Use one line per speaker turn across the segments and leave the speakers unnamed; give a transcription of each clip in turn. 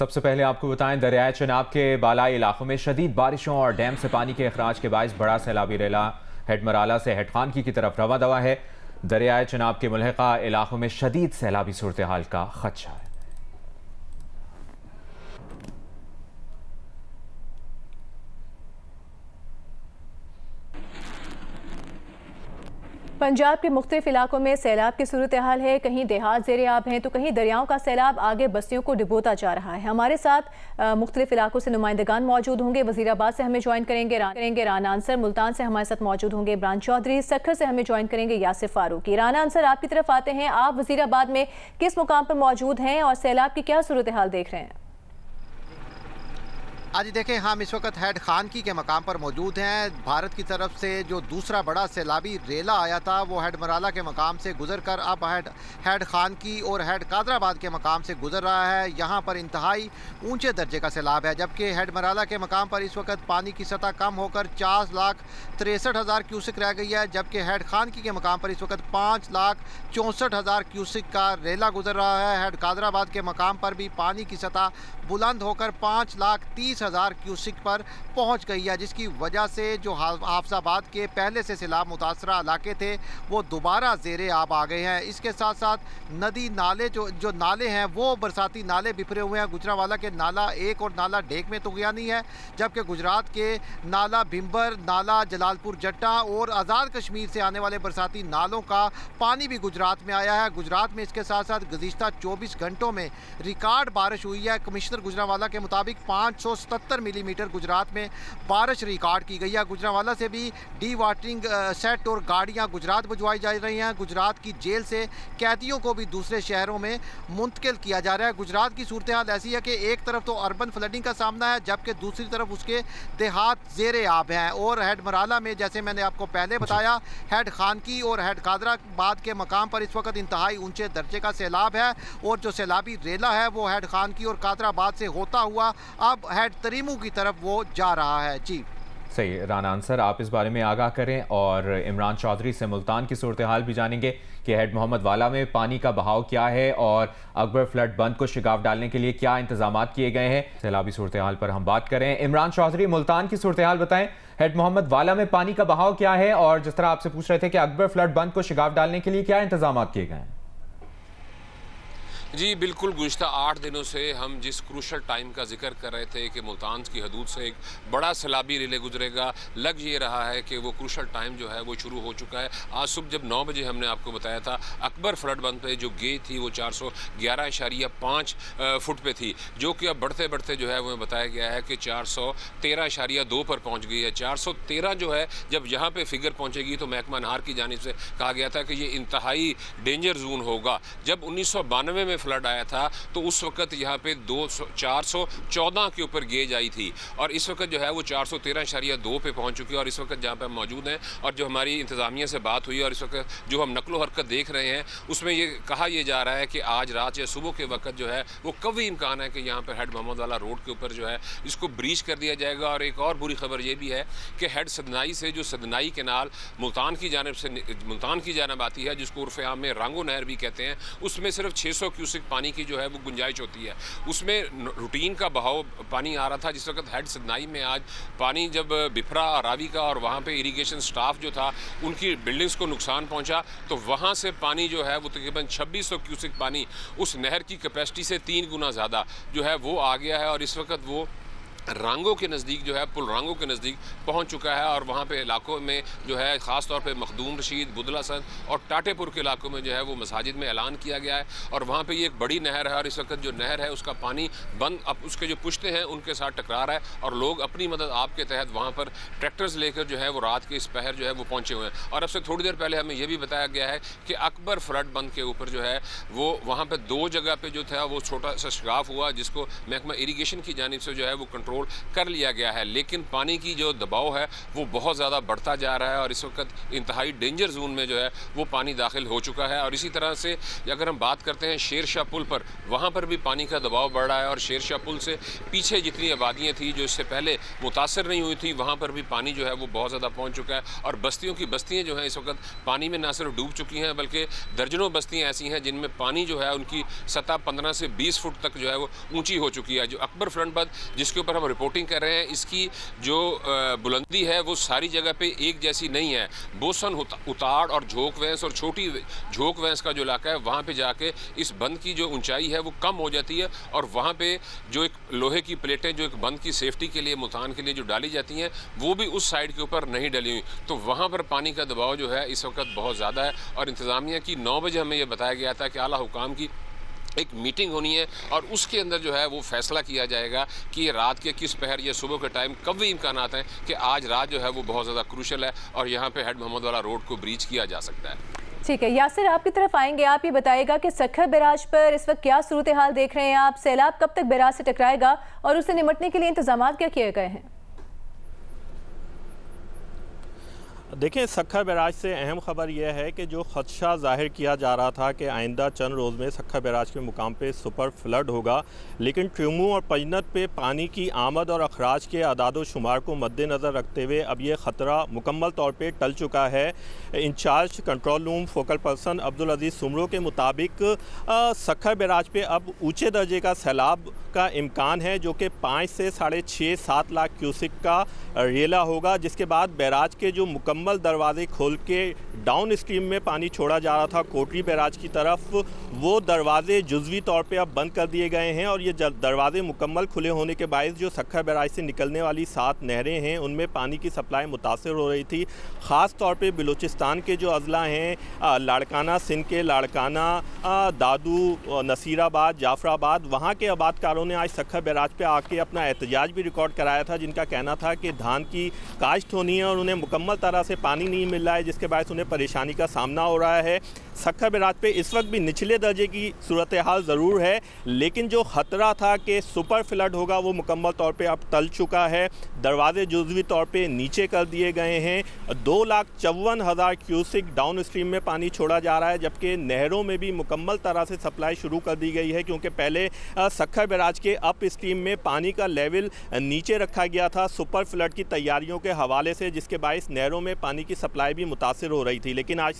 सबसे पहले आपको बताएं, दरियाए चनाब के बालाई इलाकों में शदीद बारिशों और डैम से पानी के अखराज के बायस बड़ा सैलाबी रेला हेडमराला से हेडखानकी की तरफ रवा दवा है। दरियाए चनाब के मुल्हिका इलाकों में शदीद सैलाबी सूरत हाल का खदशा है।
पंजाब के मुख्तलिफ इलाकों में सैलाब की सूरत हाल है। कहीं देहात ज़ेरे आब हैं तो कहीं दरियाओं का सैलाब आगे बस्तियों को डुबोता जा रहा है। हमारे साथ मुख्तलिफ इलाकों से नुमाइंदगान मौजूद होंगे। वजीराबाद से हमें ज्वाइन करेंगे राना अंसर, मुल्तान से हमारे साथ मौजूद होंगे इमरान चौधरी, सखर से हमें ज्वाइन करेंगे यासिर फारूकी। राना अंसर, आपकी तरफ आते हैं। आप वजीराबाद में किस मुकाम पर मौजूद हैं और सैलाब की क्या सूरत हाल देख रहे हैं?
आज देखें, हम इस वक्त हेड खानकी के मकाम पर मौजूद हैं। भारत की तरफ से जो दूसरा बड़ा सैलाबी रेला आया था वो हेड मराला के मकाम से गुजर कर अब हेड खानकी और हेड कादराबाद के मकाम से गुजर रहा है। यहाँ पर इंतहाई ऊंचे दर्जे का सैलाब है, जबकि हेड मराला के मकाम पर इस वक्त पानी की सतह कम होकर 4,63,000 क्यूसिक रह गई है, जबकि हेड खानकी के मकाम पर इस वक्त 5,64,000 क्यूसिक का रेला गुजर रहा है। हेड कादराबाद के मकाम पर भी पानी की सतह बुलंद होकर 5,30,000 क्यूसिक पर पहुंच गई है, जिसकी वजह से जो हाफजाबाद के पहले से सैलाब मुतासरा इलाके थे वो दोबारा ज़ेरे आब आ गए हैं। इसके साथ साथ नदी नाले जो नाले हैं वो बरसाती नाले बिखरे हुए हैं। गुजरांवाला के नाला 1 और नाला डेक में तो गया नहीं है, जबकि गुजरात के नाला भिम्बर, नाला जलालपुर जट्टा और आज़ाद कश्मीर से आने वाले बरसाती नालों का पानी भी गुजरात में आया है। गुजरात में इसके साथ साथ गुज़िश्ता 24 घंटों में रिकॉर्ड बारिश हुई है। कमिश्नर गुजरांवाला के मुताबिक 570 मिलीमीटर गुजरात में बारिश रिकॉर्ड की गई है। गुजरांवाला से भी डी वाटरिंग सेट और गाड़ियां गुजरात भिजवाई जा रही हैं। गुजरात की जेल से कैदियों को भी दूसरे शहरों में मुंतकिल किया जा रहा है। गुजरात की सूरत हाल ऐसी है कि एक तरफ तो अर्बन फ्लडिंग का सामना है, जबकि दूसरी तरफ उसके देहात ज़ेरे आब हैं। और हेड मराला में, जैसे मैंने आपको पहले बताया, हेड खानकी और हेड कादराबाद के मकाम पर इस वक्त इंतहाई ऊंचे दर्जे का सैलाब है और जो सैलाबी रेला है वो हेड खानकी और कादराबाद से होता हुआ अब हेड तरीमू की तरफ वो जा रहा है। जी
सही, राना अंसर आप इस बारे में आगाह करें। और इमरान चौधरी से मुल्तान की सूरत हाल भी जानेंगे कि हेड मोहम्मद वाला में पानी का बहाव क्या है और अकबर फ्लड बंद को शिगाफ डालने के लिए क्या इंतजाम किए गए हैं। सैलाबी सूरत हाल पर हम बात करें। इमरान चौधरी, मुल्तान की सूरत हाल बताएं, हेड मोहम्मद वाला में पानी का बहाव क्या है और जिस तरह आपसे पूछ रहे थे कि अकबर फ्लड बंद को शिगाफ डालने के लिए क्या इंतजाम किए गए हैं।
जी बिल्कुल, गुज़िश्ता 8 दिनों से हम जिस क्रूशल टाइम का जिक्र कर रहे थे कि मुल्तान की हदूद से एक बड़ा सैलाबी रिले गुजरेगा, लग ये रहा है कि वो क्रूशल टाइम जो है वो शुरू हो चुका है। आज सुबह जब 9 बजे हमने आपको बताया था अकबर फ्लड बंद पे जो गेज थी वो 411.5 फुट पे थी, जो कि अब बढ़ते बढ़ते जो है वो बताया गया है कि 413.2 पर पहुँच गई है। 413 जो है जब यहाँ पर फिगर पहुँचेगी तो महकमा नहार की जानिब से कहा गया था कि ये इंतहाई डेंजर जोन होगा। जब 1992 में फ्लड आया था तो उस वक्त यहाँ पे 414 के ऊपर गेज आई थी और इस वक्त जो है वो 413.2 पे पहुँच चुकी है। और इस वक्त जहाँ पे हम मौजूद हैं और जो हमारी इंतज़ामिया से बात हुई और इस वक्त जो हम नकलो हरकत देख रहे हैं उसमें ये कहा यह जा रहा है कि आज रात या सुबह के वक्त जो है वो कभी इम्कान है कि यहाँ पर हेड मोहम्मद वाला रोड के ऊपर जो है इसको ब्रीच कर दिया जाएगा। और एक और बुरी खबर ये भी है कि हेड सदनाई से जो सदनाई कैनाल मुल्तान की जानब आती है, जिसको उर्फ़ आम में रांगो नहर भी कहते हैं, उसमें सिर्फ 600 क्यूसिक पानी की जो है वो गुंजाइश होती है। उसमें रूटीन का बहाव पानी आ रहा था। जिस वक्त हेड सदनाई में आज पानी जब बिफरा रावी का और वहाँ पे इरिगेशन स्टाफ जो था उनकी बिल्डिंग्स को नुकसान पहुँचा तो वहाँ से पानी जो है वो तकरीबन 2600 क्यूसिक पानी उस नहर की कैपेसिटी से 3 गुना ज़्यादा जो है वो आ गया है और इस वक्त वो रांगो के नज़दीक जो है पुल रांगो के नज़दीक पहुंच चुका है। और वहां पे इलाकों में जो है ख़ास तौर पे मखदूम रशीद, बुदला सद और टाटेपुर के इलाकों में जो है वो मसाजिद में ऐलान किया गया है और वहां पे ये एक बड़ी नहर है और इस वक्त जो नहर है उसका पानी बंद, अब उसके जो पुश्ते हैं उनके साथ टकरा रहा है और लोग अपनी मदद आपके तहत वहाँ पर ट्रैक्टर्स लेकर जो है वो रात के इस पहर जो है वो पहुँचे हुए हैं। और अब से थोड़ी देर पहले हमें यह भी बताया गया है कि अकबर फ्लड बंद के ऊपर जो है वो वहाँ पर 2 जगह पर जो था वो छोटा सा शिगाफ हुआ, जिसको महकमा इरीगेशन की जानिब से जो है वो कंट्रोल कंट्रोल कर लिया गया है, लेकिन पानी की जो दबाव है वो बहुत ज़्यादा बढ़ता जा रहा है और इस वक्त इंतहाई डेंजर जोन में जो है वो पानी दाखिल हो चुका है। और इसी तरह से अगर हम बात करते हैं शेर शाह पुल पर, वहाँ पर भी पानी का दबाव बढ़ रहा है और शेर शाह पुल से पीछे जितनी आबादियाँ थी जो इससे पहले मुतासर नहीं हुई थी, वहाँ पर भी पानी जो है वो बहुत ज़्यादा पहुँच चुका है और बस्तियों की बस्तियाँ जो हैं इस वक्त पानी में ना सिर्फ डूब चुकी हैं बल्कि दर्जनों बस्तियाँ ऐसी हैं जिनमें पानी जो है उनकी सतह 15 से 20 फुट तक जो है वो ऊंची हो चुकी है। जो अकबर फ्लड बंद जिसके ऊपर हम रिपोर्टिंग कर रहे हैं, इसकी जो बुलंदी है वो सारी जगह पे एक जैसी नहीं है। बोसन, उताड़ और झोंक वैंस और छोटी झोंक वैंस का जो इलाका है वहाँ पे जाके इस बंद की जो ऊंचाई है वो कम हो जाती है और वहाँ पे जो एक लोहे की प्लेटें जो एक बंद की सेफ्टी के लिए, मुल्तान के लिए जो डाली जाती हैं, वो भी उस साइड के ऊपर नहीं डली हुई। तो वहाँ पर पानी का दबाव जो है इस वक्त बहुत ज़्यादा है और इंतज़ामिया की 9 बजे हमें ये बताया गया था कि आला हुकाम की एक मीटिंग होनी है और उसके अंदर जो है वो फैसला किया जाएगा कि रात के किस पहर या सुबह के टाइम कब भी इम्कानात हैं कि आज रात जो है वो बहुत ज़्यादा क्रूशल है और यहाँ पे हेड मोहम्मद वाला रोड को ब्रीच किया जा सकता है।
ठीक है, यासिर आपकी तरफ आएंगे। आप ये बताइएगा कि सखर बैराज पर इस वक्त क्या सूरत हाल देख रहे हैं आप? सैलाब कब तक बैराज से टकराएगा और उससे निपटने के लिए इंतजाम क्या किए गए हैं?
देखें, सखर बैराज से अहम खबर यह है कि जो खदशा जाहिर किया जा रहा था कि आइंदा चंद रोज़ में सखर बैराज के मुकाम पे सुपर फ्लड होगा, लेकिन ट्यूमू और पंजनत पे पानी की आमद और अखराज के अदाद शुमार को मद्देनज़र रखते हुए अब ये ख़तरा मुकम्मल तौर पे टल चुका है। Incharge control room focal person Abdul Aziz Soomro के मुताबिक सखर बैराज पे अब ऊँचे दर्जे का सैलाब का इम्कान है जो कि 5 से 6.5-7 लाख क्यूसिक का रेला होगा, जिसके बाद बैराज के जो मुकम्मल दरवाजे खोल के डाउन स्ट्रीम में पानी छोड़ा जा रहा था कोटरी बैराज की तरफ, वो दरवाजे जुज़वी तौर पे अब बंद कर दिए गए हैं और ये दरवाजे मुकम्मल खुले होने के बायस जो सखर बैराज से निकलने वाली 7 नहरें हैं उनमें पानी की सप्लाई मुतासर हो रही थी। ख़ास तौर पे बलूचिस्तान के जो अज़ला हैं, लाड़काना सिंध के लाड़काना, दादू, नसीराबाद, जाफराबाद, वहाँ के आबादकारों ने आज सखर बैराज पे आके अपना एहतजाज भी रिकॉर्ड कराया था, जिनका कहना था कि धान की काश्त होनी है और उन्हें मुकम्मल तरह से पानी नहीं मिल रहा है, जिसके बायस उन्हें परेशानी का सामना हो रहा है। सखर बैराज पे इस वक्त भी निचले दर्जे की सूरत हाल ज़रूर है, लेकिन जो ख़तरा था कि सुपर फ्लड होगा वो मुकम्मल तौर पे अब टल चुका है। दरवाजे जुज़वी तौर पे नीचे कर दिए गए हैं। 2,54,000 क्यूसिक डाउन स्ट्रीम में पानी छोड़ा जा रहा है, जबकि नहरों में भी मुकम्मल तरह से सप्लाई शुरू कर दी गई है, क्योंकि पहले सखर बैराज के अप स्ट्रीम में पानी का लेवल नीचे रखा गया था सुपर फ्लड की तैयारियों के हवाले से, जिसके बायस नहरों में पानी की सप्लाई भी मुतासिर हो रही थी। लेकिन आज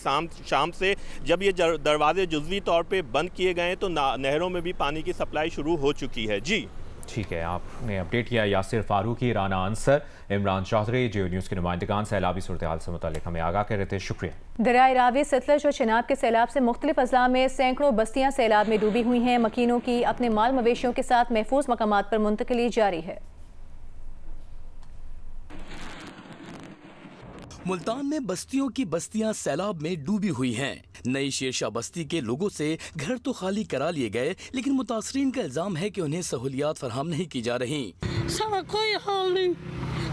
शाम से जब ये दरवाजे जुज़वी तौर पे बंद किए गए तो नहरों में भी पानी की सप्लाई शुरू हो चुकी है। जी
ठीक है, आपने अपडेट किया। यासिर फारूकी, राना अंसर, इमरान चौधरी, जियो न्यूज़ के नुमाइंदगान सैलाबी सूरत हाल से मुतालिक हमें आगाह कर रहे थे। शुक्रिया।
दरियाए रावी, सतलज और चिनाब के सैलाब से मुख्तलिफ अजला में सैकड़ों बस्तियाँ सैलाब में डूबी हुई हैं। मकीनों की अपने माल मवेशियों के साथ महफूज मकामात पर मुंतकिली जारी है।
मुल्तान में बस्तियों की बस्तियां सैलाब में डूबी हुई हैं। नई शेरशाह बस्ती के लोगों से घर तो खाली करा लिए गए, लेकिन मुतासरीन का इल्जाम है कि उन्हें सहूलियात फराहम नहीं की जा रही।
सारा कोई हाल नहीं,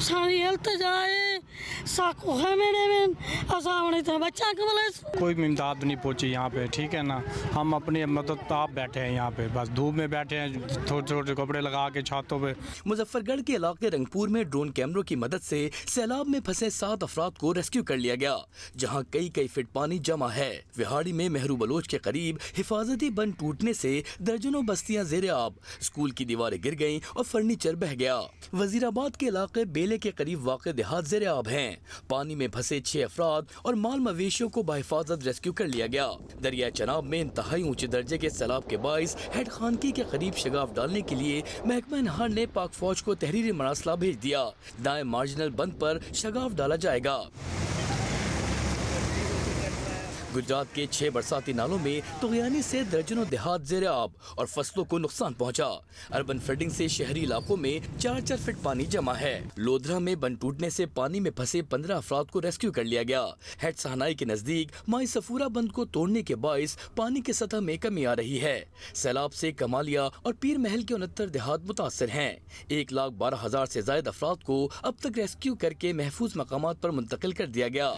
सारी इल्तिजाए साको है मेरे में असावने थे बच्चा के बोले
कोई इमदाद नहीं पहुंची यहाँ पे। ठीक है ना, हम अपने मतलब आप बैठे हैं यहाँ पे, बस धूप में बैठे हैं, छोटे छोटे कपड़े लगा के छातों पे।
मुजफ्फरगढ़ के इलाके रंगपुर में ड्रोन कैमरों की मदद से सैलाब में फंसे 7 अफराद को रेस्क्यू कर लिया गया, जहाँ कई फीट पानी जमा है। विहाड़ी में मेहरू बलोच के करीब हिफाजती बंद टूटने से दर्जनों बस्तियां जेर आब, स्कूल की दीवारें गिर गईं और फर्नीचर बह गया। वजीराबाद के इलाके बेले के करीब वाक़े देहात जेर आब हैं। पानी में फंसे 6 अफराद और माल मवेशियों को बाहिफाजत रेस्क्यू कर लिया गया। दरिया चनाब में इंतहाई ऊंचे दर्जे के सैलाब के बाइस हेड खानकी के करीब शगाफ डालने के लिए महकमा नहर ने पाक फौज को तहरीरी मरासला भेज दिया। दाएं मार्जिनल बंद पर शगाफ डाला जाएगा। गुजरात के 6 बरसाती नालों में तुगयानी से दर्जनों देहात जेर आब और फसलों को नुकसान पहुंचा। अर्बन फ्लडिंग से शहरी इलाकों में 4-4 फीट पानी जमा है। लोधरा में बंद टूटने से पानी में फंसे 15 अफराद को रेस्क्यू कर लिया गया। हेड सहनाई के नजदीक माई सफूरा बंद को तोड़ने के बायस पानी की सतह में कमी आ रही है। सैलाब से कमालिया और पीर महल के 69 देहात मुतासर हैं। 1,12,000 से ज्यादा अफराद को अब तक रेस्क्यू करके महफूज मकामात पर मुंतकिल कर दिया गया।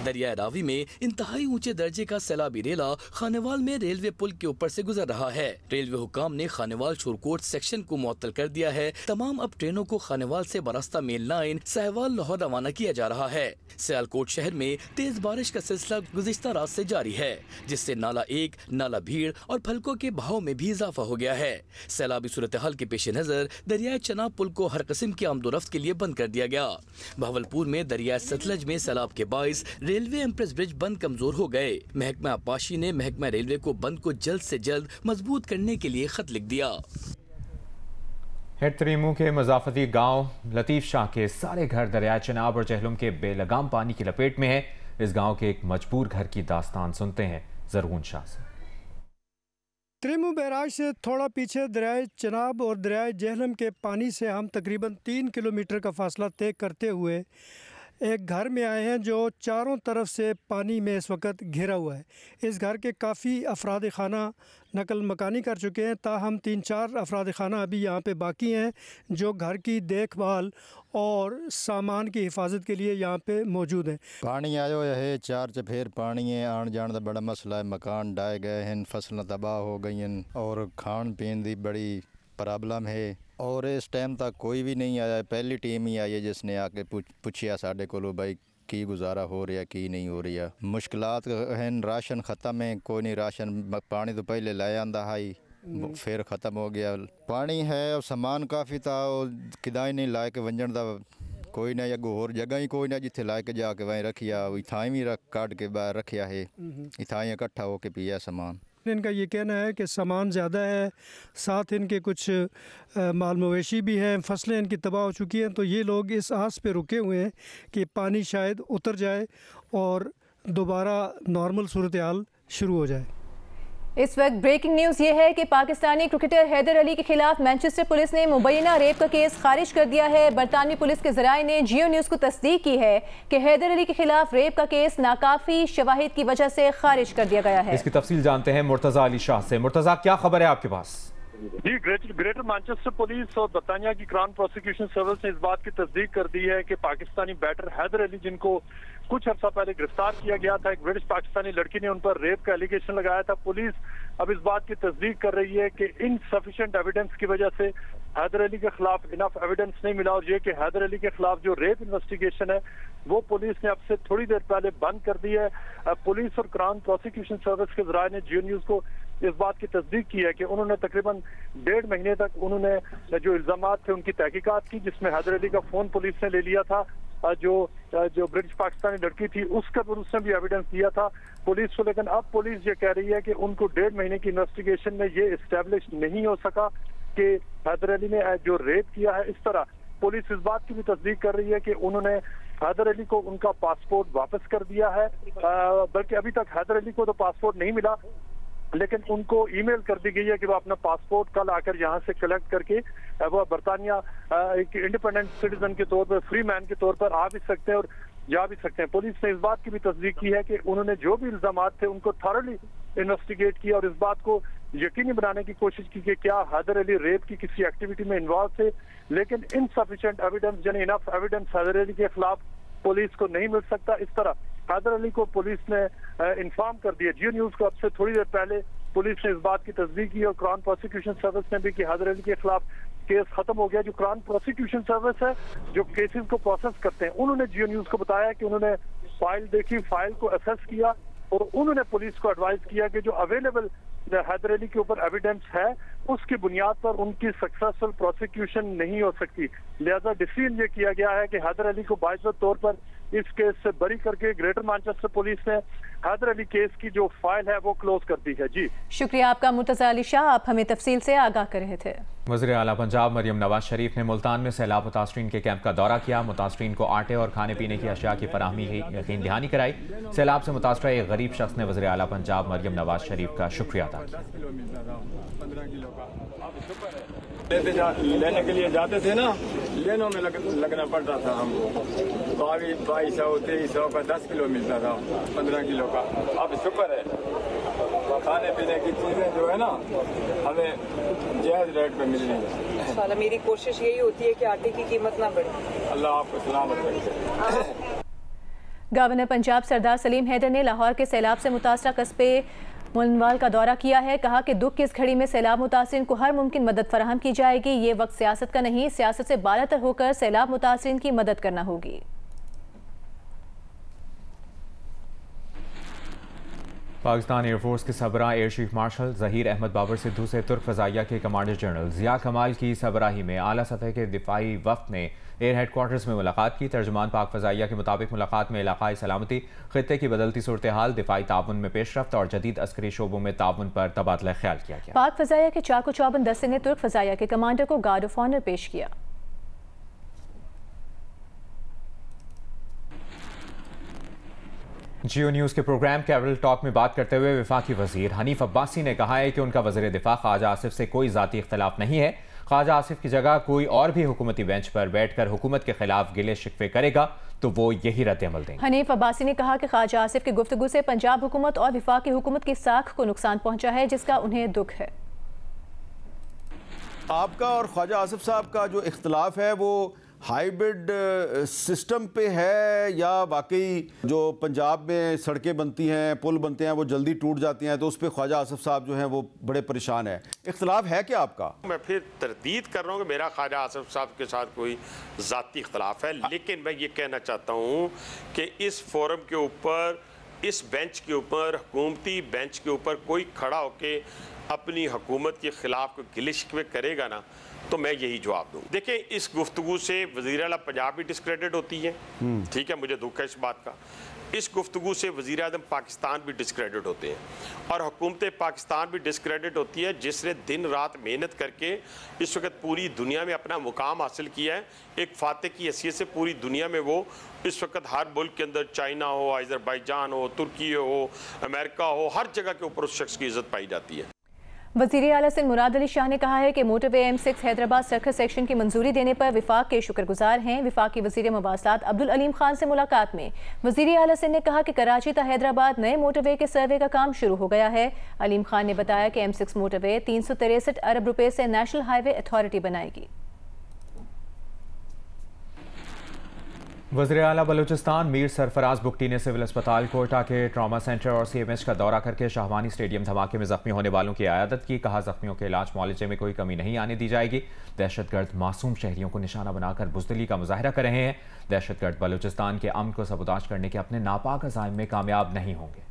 दरिया रावी में इंतहाई ऊंचे दर्जे का सैलाबी रेला खानेवाल में रेलवे पुल के ऊपर से गुजर रहा है। रेलवे हुकाम ने खानेवाल शोरकोट सेक्शन को मुअत्तल कर दिया है। तमाम अब ट्रेनों को खानेवाल से बरास्ता मेल लाइन साहिवाल लाहौर रवाना किया जा रहा है। सियालकोट शहर में तेज बारिश का सिलसिला गुज़िश्ता रात से जारी है, जिससे नाला 1, नाला भीड़ और फलकों के बहाव में भी इजाफा हो गया है। सैलाबी सूरत हाल के पेश नज़र दरिया चनाब पुल को हर किस्म की आमदोरफ्त के लिए बंद कर दिया गया। भावलपुर में दरिया सतलज में सैलाब के बाइस रेलवे एम्प्रेस ब्रिज बंद कमजोर हो गए। महकमा आबपाशी ने महकमा रेलवे को बंद को जल्द से जल्द मजबूत करने के लिए खत लिख दिया।
हेड तरीमू के मजाफती गांव लतीफ शाह के सारे घर दरिया चनाब और जहलुम के बेलगाम पानी की लपेट में है। इस गांव के एक मजबूर घर की दास्तान सुनते हैं ज़रगुन शाह से।
तरीमू बैराज से थोड़ा पीछे दरिया चनाब और दरिया जहलम के पानी से हम तकरीबन 3 किलोमीटर का फासला तय करते हुए एक घर में आए हैं जो चारों तरफ से पानी में इस वक्त घिरा हुआ है। इस घर के काफ़ी अफराद खाना नकल मकानी कर चुके हैं, ताहम 3-4 अफराद खाना अभी यहाँ पे बाकी हैं जो घर की देखभाल और सामान की हिफाजत के लिए यहाँ पे मौजूद हैं।
पानी आयो है, 4 चफेर पानी है, आन जान का बड़ा मसला है। मकान डाए गए हैं, फसलें तबाह हो गई हैं और खान पीन की बड़ी प्रॉब्लम है। और इस टाइम तक कोई भी नहीं आया, पहली टीम ही आई है जिसने आके पूछिया साढ़े को भाई की गुजारा हो रहा की नहीं हो रही है। मुश्किलात हैं, राशन ख़त्म है, कोई नहीं राशन। पानी तो पहले लाया आंदा हाई, फिर ख़त्म हो गया। पानी है और सामान काफ़ी था, किदाई नहीं ला के वंजन का कोई ना, अगो होर जगह ही कोई ना जिथे ला के जाके वहीं रखिया, इथाई भी काट के बाहर रखिया है, इथाई इकट्ठा होके पिया सामान।
इनका ये कहना है कि सामान ज़्यादा है, साथ इनके कुछ माल मवेशी भी हैं, फसलें इनकी तबाह हो चुकी हैं। तो ये लोग इस आस पे रुके हुए हैं कि पानी शायद उतर जाए और दोबारा नॉर्मल सूरत हाल शुरू हो जाए।
इस वक्त ब्रेकिंग न्यूज़ ये है कि पाकिस्तानी क्रिकेटर हैदर अली के खिलाफ मैनचेस्टर पुलिस ने मुबैना रेप का केस खारिज कर दिया है। बरतानवी पुलिस के जराए ने जियो न्यूज़ को तस्दीक की है कि हैदर अली के खिलाफ रेप का केस नाकाफी शवाहिद की वजह से खारिज कर दिया गया है।
इसकी तफसील जानते हैं मुर्तज़ा अली शाह से। मुर्तज़ा, क्या खबर है आपके पास?
जी, ग्रेटर मैनचेस्टर पुलिस और बरतानिया की क्राउन प्रोसिक्यूशन सर्विस ने इस बात की तस्दीक कर दी है कि पाकिस्तानी बैटर हैदर अली, जिनको कुछ अर्सा पहले गिरफ्तार किया गया था, एक ब्रिटिश पाकिस्तानी लड़की ने उन पर रेप का एलिगेशन लगाया था। पुलिस अब इस बात की तस्दीक कर रही है कि इनसफिशिएंट एविडेंस की वजह से हैदर अली के खिलाफ इनफ एविडेंस नहीं मिला, और ये कि हैदर अली के खिलाफ जो रेप इन्वेस्टिगेशन है वो पुलिस ने अब से थोड़ी देर पहले बंद कर दी है। पुलिस और क्राउन प्रोसिक्यूशन सर्विस के जराए ने जियो न्यूज़ को इस बात की तस्दीक की है कि उन्होंने तकरीबन 1.5 महीने तक उन्होंने जो इल्जामात थे उनकी तहकीकात की, जिसमें हैदर अली का फोन पुलिस ने ले लिया था। जो ब्रिटिश पाकिस्तानी लड़की थी उसका पर उसने भी एविडेंस दिया था पुलिस को। लेकिन अब पुलिस ये कह रही है कि उनको 1.5 महीने की इन्वेस्टिगेशन में ये इस्टेब्लिश नहीं हो सका कि हैदर अली ने जो रेप किया है। इस तरह पुलिस इस बात की भी तस्दीक कर रही है कि उन्होंने हैदर अली को उनका पासपोर्ट वापस कर दिया है, बल्कि अभी तक हैदर अली को तो पासपोर्ट नहीं मिला, लेकिन उनको ईमेल कर दी गई है कि वो अपना पासपोर्ट कल आकर यहाँ से कलेक्ट करके वो बरतानिया एक इंडिपेंडेंट सिटीजन के तौर पर, फ्री मैन के तौर पर आ भी सकते हैं और जा भी सकते हैं। पुलिस ने इस बात की भी तस्दीक की है कि उन्होंने जो भी इल्जामात थे उनको थॉरली इन्वेस्टिगेट किया और इस बात को यकीनी बनाने की कोशिश की कि क्या हैदर अली रेप की किसी एक्टिविटी में इन्वॉल्व थे। लेकिन इनसफिशिएंट एविडेंस यानी इनफ एविडेंस हैदर अली के खिलाफ पुलिस को नहीं मिल सकता। इस तरह हैदर अली को पुलिस ने इन्फॉर्म कर दिया। जियो न्यूज़ को अब से थोड़ी देर पहले पुलिस ने इस बात की तस्दीक की और क्राउन प्रोसिक्यूशन सर्विस ने भी कि हैदर अली के खिलाफ केस खत्म हो गया। जो क्राउन प्रोसिक्यूशन सर्विस है जो केसेस को प्रोसेस करते हैं, उन्होंने जियो न्यूज़ को बताया कि उन्होंने फाइल देखी, फाइल को असेस किया और उन्होंने पुलिस को एडवाइस किया कि जो अवेलेबल हैदर अली के ऊपर एविडेंस है उसकी बुनियाद पर उनकी सक्सेसफुल प्रोसिक्यूशन नहीं हो सकती। लिहाजा डिसीजन ये किया गया है कि हैदर अली को बाइज्जत तौर पर इस केस से बरी करके ग्रेटर मैनचेस्टर पुलिस ने हैदर अली केस की जो फाइल है वो क्लोज कर दी है। जी
शुक्रिया आपका मुर्तज़ा अली शाह, आप हमें तफसील से आगाह कर रहे थे।
वज़ीर आला पंजाब मरियम नवाज शरीफ ने मुल्तान में सैलाब मुतासरीन के कैंप का दौरा किया। मुतासरीन को आटे और खाने पीने की अशिया की फराहमी की यकीन दहानी कराई। सैलाब से मुतासरा एक गरीब शख्स ने वज़ीर आला पंजाब मरियम नवाज शरीफ का शुक्रिया अदा किया।
लेने के लिए जाते थे ना, लेनों में लगना पड़ता था हमको। 2200 2300 का 10 किलो मिलता था, 15 किलो का। अब शुक्र है खाने पीने की चीजें जो है ना हमें जायज रेट पे मिल रही है।
मेरी कोशिश यही होती है कि आटे की कीमत ना बढ़े।
अल्लाह आपको सलामत रखे।
गवर्नर पंजाब सरदार सलीम हैदर ने लाहौर के सैलाब से मुतासरा कस्बे मुलनवाल का दौरा किया है। कहा कि दुख की इस घड़ी में सैलाब मुतासरीन को हर मुमकिन मदद फराहम की जाएगी। ये वक्त सियासत का नहीं, सियासत से बालातर होकर सैलाब मुतासरीन की मदद करना होगी।
पाकिस्तान एयरफोर्स के सरबराह air chief marshal Zaheer Ahmed Babar Sidhu से तुर्क फ़ज़ाइया के कमांडर जनरल ज़िया कमाल की सरबराही में आला सतह के दिफाई वफ़द ने एयर हेडक्वार्टर्स में मुलाकात की। तर्जुमान पाक फ़ज़ाइया के मुताबिक मुलाकात में इलाक़ाई सलामती, ख़ित्ते की बदलती सूरत हाल, दिफाई ताउन में पेशरफ्त और जदीद अस्करी शोबों में ताउन पर तबादला ख्याल किया गया।
पाक फ़ज़ाइया के चाको चौबंद दस्ते ने तुर्क फ़ज़ाइया के कमांडर को गार्ड ऑफ ऑनर पेश किया।
जियो न्यूज़ के प्रोग्राम कैपिटल टॉक में बात करते हुए वफाकी वजीर हनीफ अब्बासी ने कहा है कि उनका वज़ीर दिफा ख्वाजा आसिफ से कोई ज़ाती इख्तलाफ नहीं है। ख्वाजा आसिफ की जगह कोई और भी हुकूमती बेंच पर बैठकर हुकूमत के खिलाफ गिले शिकवे करेगा तो वो यही रद्द-ए-अमल देंगे।
हनीफ अब्बासी ने कहा कि ख्वाजा आसिफ की गुफ्तगू से पंजाब हुकूमत और वफाकी हुकूमत की साख को नुकसान पहुंचा है, जिसका उन्हें दुख है।
आपका और ख्वाजा आसिफ साहब का जो इख्तलाफ है वो हाइब्रिड सिस्टम पे है या वाकई जो पंजाब में सड़कें बनती हैं, पुल बनते हैं, वो जल्दी टूट जाती हैं तो उस पर ख्वाजा आसिफ साहब जो हैं वो बड़े परेशान है। इख्तलाफ है क्या आपका?
मैं फिर तरदीद कर रहा हूँ कि मेरा ख्वाजा आसिफ साहब के साथ कोई ज़ाती इख्तलाफ है, लेकिन मैं ये कहना चाहता हूँ कि इस फोरम के ऊपर, इस बेंच के ऊपर, हुकूमती बेंच के ऊपर कोई खड़ा होके अपनी हुकूमत के खिलाफ कोई गिले शिकवे करेगा ना तो मैं यही जवाब दूँ। देखिए, इस गुफ्तगू से वज़ीर आला पंजाब भी डिस्क्रेडिट होती है, ठीक है, मुझे दुख है इस बात का। इस गुफ्तगू से वज़ीर आज़म पाकिस्तान भी डिस्क्रेडिट होते हैं और हुकूमत पाकिस्तान भी डिस्क्रेडिट होती है, जिसने दिन रात मेहनत करके इस वक्त पूरी दुनिया में अपना मुकाम हासिल किया है। एक फातह की हैसियत से पूरी दुनिया में वो इस वक्त हर मुल्क के अंदर, चाइना हो, अज़रबैजान हो, तुर्की हो, अमेरिका हो, हर जगह के ऊपर उस शख्स की इज़्ज़त पाई जाती है।
वज़ीर आला सिंध मुराद अली शाह ने कहा है कि motorway M6 Hyderabad circle section की मंजूरी देने पर विफाक के शुक्रगुजार हैं। विफाकी वज़ीर मवासलात अब्दुल अलीम खान से मुलाकात में वज़ीर आला सिंध ने कहा कि कराची ता हैदराबाद नए मोटरवे के सर्वे का काम शुरू हो गया है। अलीम खान ने बताया कि M6 मोटरवे 363 अरब रुपए से नेशनल हाईवे अथॉरिटी बनाएगी।
वज़ीर आला बलूचिस्तान मीर सरफराज बुगटी ने सिविल अस्पताल कोटा के ट्रामा सेंटर और CMH का दौरा करके शाहवानी स्टेडियम धमाके में जख्मी होने वालों की आयादत की। कहा, जख्मियों के इलाज मुआलजे में कोई कमी नहीं आने दी जाएगी। दहशतगर्द मासूम शहरियों को निशाना बनाकर बुज़दिली का मुजाहरा कर रहे हैं। दहशतगर्द बलूचिस्तान के अमन को सबूताज करने के अपने नापाक अज़ाइम में कामयाब नहीं होंगे।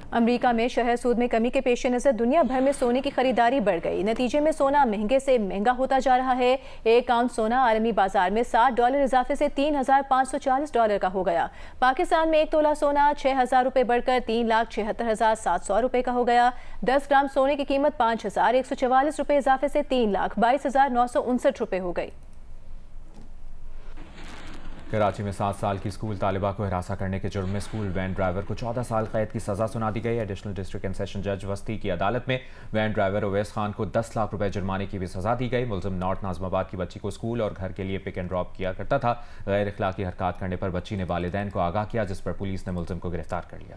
अमरीका में शहर सूद में कमी के पेश नज़र दुनिया भर में सोने की खरीदारी बढ़ गई। नतीजे में सोना महंगे से महंगा होता जा रहा है। एक आउंस सोना आलमी बाजार में $60 इजाफे से $3,540 का हो गया। पाकिस्तान में एक तोला सोना 6,000 रुपये बढ़कर 3,76,700 रुपये का हो गया। 10 ग्राम सोने की कीमत 5,144 रुपये इजाफे से 3,22,959 रुपये हो गई।
कराची में 7 साल की स्कूल तालिबा को हिरासा करने के जुर्म में स्कूल वैन ड्राइवर को 14 साल कैद की सजा सुना दी गई। एडिशनल डिस्ट्रिक्ट एंड सेशन जज वस्ती की अदालत में वैन ड्राइवर ओवैस खान को 10 लाख रुपए जुर्माने की भी सजा दी गई। मुलजिम नॉर्थ नाज़माबाद की बच्ची को स्कूल और घर के लिए पिक एंड ड्रॉप किया करता था। गैर इखलाकी हरकत करने पर बच्ची ने वालिदैन को आगाह किया, जिस पर पुलिस ने मुलजिम को गिरफ्तार कर लिया।